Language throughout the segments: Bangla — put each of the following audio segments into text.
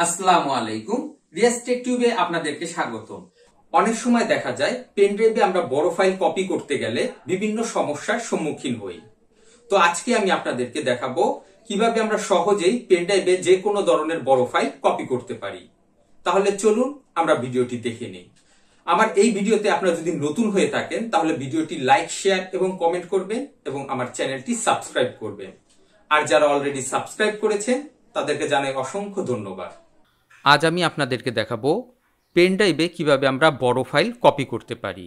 আসসালামু আলাইকুম। রিয়াজ টেক টিউবে আপনাদেরকে স্বাগতম। অনেক সময় দেখা যায় পেন ড্রাইভে আমরা বড় ফাইল কপি করতে গেলে বিভিন্ন সমস্যার সম্মুখীন হই। তো আজকে আমি আপনাদেরকে দেখাবো কিভাবে আমরা সহজেই পেন ড্রাইভে যে কোনো ধরনের বড় ফাইল কপি করতে পারি। তাহলে চলুন আমরা ভিডিওটি দেখে নিই। আমার এই ভিডিওতে আপনারা যদি নতুন হয়ে থাকেন তাহলে ভিডিওটি লাইক, শেয়ার এবং কমেন্ট করবেন এবং আমার চ্যানেলটি সাবস্ক্রাইব করবেন। আর যারা অলরেডি সাবস্ক্রাইব করেছেন তাদেরকে জানাই অসংখ্য ধন্যবাদ। আজ আমি আপনাদেরকে দেখাবো পেন ড্রাইভে কীভাবে আমরা বড় ফাইল কপি করতে পারি।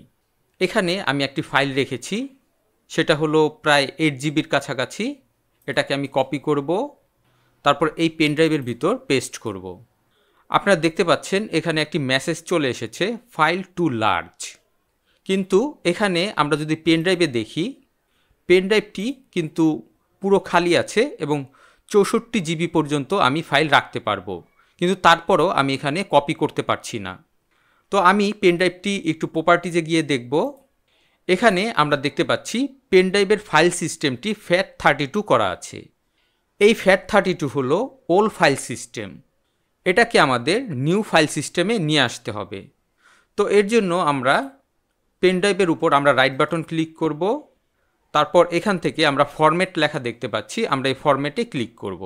এখানে আমি একটি ফাইল রেখেছি, সেটা হলো প্রায় 8 জিবির কাছাকাছি। এটাকে আমি কপি করব, তারপর এই পেন ড্রাইভের ভিতর পেস্ট করব। আপনারা দেখতে পাচ্ছেন এখানে একটি মেসেজ চলে এসেছে, ফাইল টু লার্জ। কিন্তু এখানে আমরা যদি পেন ড্রাইভে দেখি, পেন ড্রাইভটি কিন্তু পুরো খালি আছে এবং 64 জিবি পর্যন্ত আমি ফাইল রাখতে পারবো, কিন্তু তারপরও আমি এখানে কপি করতে পারছি না। তো আমি পেন ড্রাইভটি একটু প্রপার্টিজে গিয়ে দেখব। এখানে আমরা দেখতে পাচ্ছি পেন ড্রাইভের ফাইল সিস্টেমটি FAT32 করা আছে। এই FAT32 হলো ওল্ড ফাইল সিস্টেম। এটাকে আমাদের নিউ ফাইল সিস্টেমে নিয়ে আসতে হবে। তো এর জন্য আমরা পেন ড্রাইভের উপর আমরা রাইট বাটন ক্লিক করব। তারপর এখান থেকে আমরা ফরম্যাট লেখা দেখতে পাচ্ছি, আমরা এই ফরম্যাটে ক্লিক করব।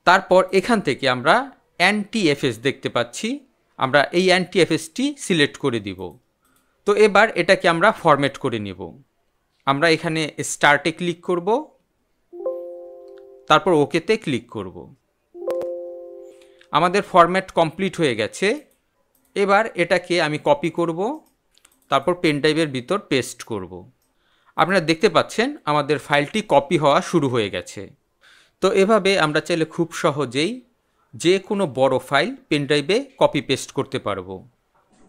তারপর এখান থেকে আমরা NTFS দেখতে পাচ্ছি, আমরা এই NTFSটি সিলেক্ট করে দিব। তো এবার এটাকে আমরা ফরম্যাট করে নেব। আমরা এখানে স্টার্টে ক্লিক করব, তারপর ওকেতে ক্লিক করব। আমাদের ফরম্যাট কমপ্লিট হয়ে গেছে। এবার এটাকে আমি কপি করব, তারপর পেন ড্রাইভের ভিতর পেস্ট করব। আপনারা দেখতে পাচ্ছেন আমাদের ফাইলটি কপি হওয়া শুরু হয়ে গেছে। তো এভাবে আমরা চাইলে খুব সহজেই যে কোনো বড় ফাইল পেন ড্রাইভে কপি পেস্ট করতে পারবো।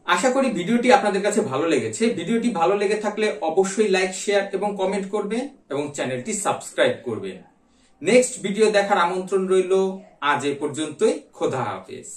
আশা করি ভিডিওটি আপনাদের কাছে ভালো লেগেছে। ভিডিওটি ভালো লেগে থাকলে অবশ্যই লাইক, শেয়ার এবং কমেন্ট করবেন এবং চ্যানেলটি সাবস্ক্রাইব করবেন। নেক্সট ভিডিও দেখার আমন্ত্রণ রইল। আজ এ পর্যন্তই। খোদা হাফেজ।